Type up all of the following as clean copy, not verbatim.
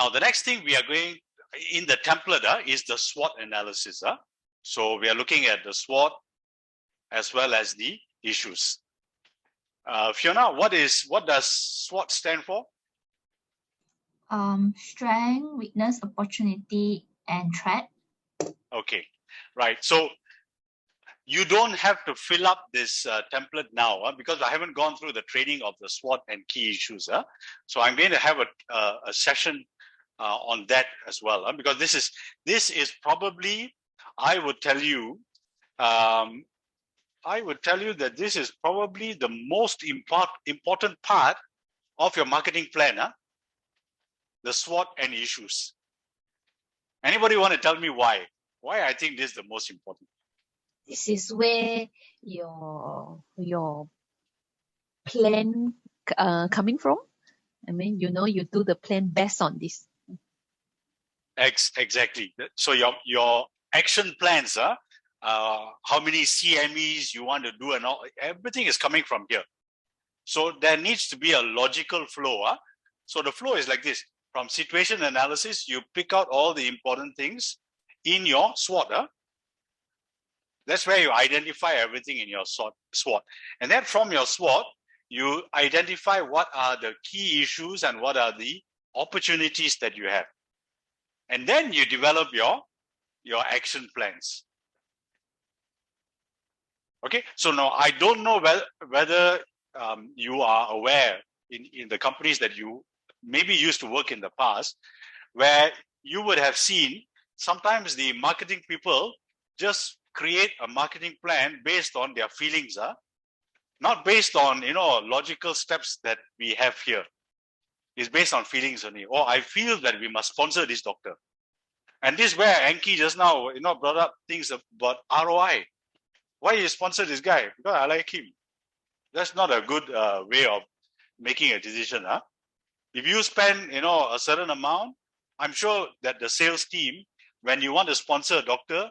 Now, the next thing we are going in the template is the SWOT analysis. So we are looking at the SWOT as well as the issues. Fiona, what does SWOT stand for? Strength, weakness, opportunity, and threat. Okay, right. So you don't have to fill up this template now because I haven't gone through the training of the SWOT and key issues. So I'm going to have a session on that as well, because this is probably, I would tell you that this is probably the most important part of your marketing plan, the SWOT and issues. Anybody want to tell me why? Why I think this is the most important? This is where your plan coming from. I mean, you do the plan based on this. Exactly. So your action plans, how many CMEs you want to do and all, everything is coming from here. So there needs to be a logical flow. So the flow is like this. From situation analysis, you pick out all the important things in your SWOT. That's where you identify everything in your SWOT. And then from your SWOT, you identify what are the key issues and what are the opportunities that you have. And then you develop your action plans. Okay, so now I don't know whether you are aware in the companies that you maybe used to work in the past, where you would have seen sometimes the marketing people just create a marketing plan based on their feelings, not based on logical steps that we have here. It's based on feelings only. Oh, I feel that we must sponsor this doctor. And this is where Anki just now brought up things about ROI. Why you sponsor this guy? Because I like him. That's not a good way of making a decision. If you spend a certain amount, I'm sure that the sales team, when you want to sponsor a doctor,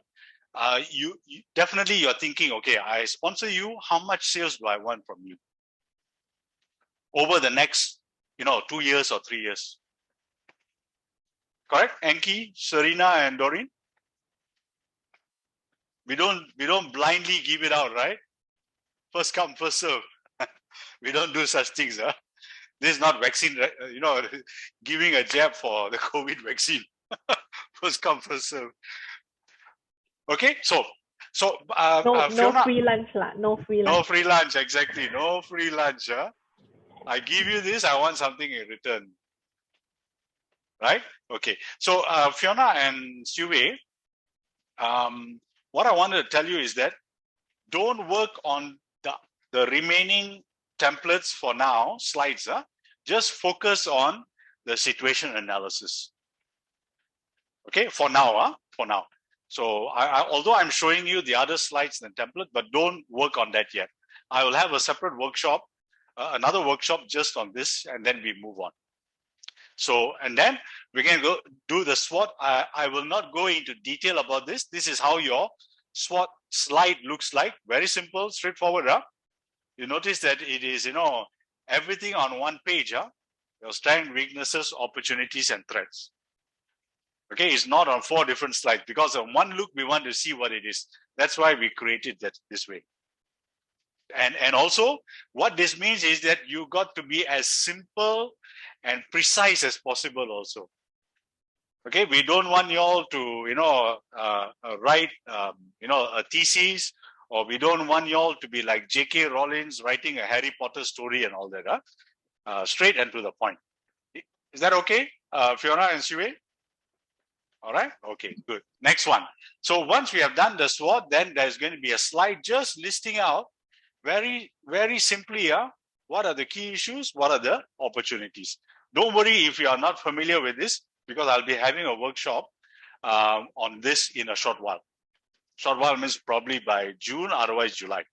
you definitely you're thinking, okay, I sponsor you, how much sales do I want from you over the next 2 years or 3 years? Correct? Enki, Serena, and Doreen? We don't blindly give it out, right? First come, first serve. We don't do such things. This is not vaccine, giving a jab for the COVID vaccine. First come, first serve. Okay, so no Fiona, free lunch lah. No free lunch. No free lunch, exactly. No free lunch. I give you this, I want something in return. Right? Okay. So Fiona and Siwei, what I wanted to tell you is that don't work on the remaining templates for now, slides. Just focus on the situation analysis. Okay, for now. So although I'm showing you the other slides in the template, but don't work on that yet. I will have a separate workshop, another workshop just on this, and then we move on. So, and then we can go do the SWOT. I will not go into detail about this. This is how your SWOT slide looks like. Very simple, straightforward. You notice that it is, everything on one page. Your strengths, weaknesses, opportunities, and threats. Okay, it's not on 4 different slides because on one look, we want to see what it is. That's why we created that this way. And also, what this means is that you got to be as simple and precise as possible also. Okay, we don't want you all to, write, a thesis, or we don't want you all to be like J.K. Rowling writing a Harry Potter story and all that. Straight and to the point. Is that okay, Fiona and Siwei? All right, okay, good. Next one. So once we have done the SWOT, then there's going to be a slide just listing out very, very simply, what are the key issues? What are the opportunities? Don't worry if you are not familiar with this, because I'll be having a workshop on this in a short while. Short while means probably by June, otherwise July.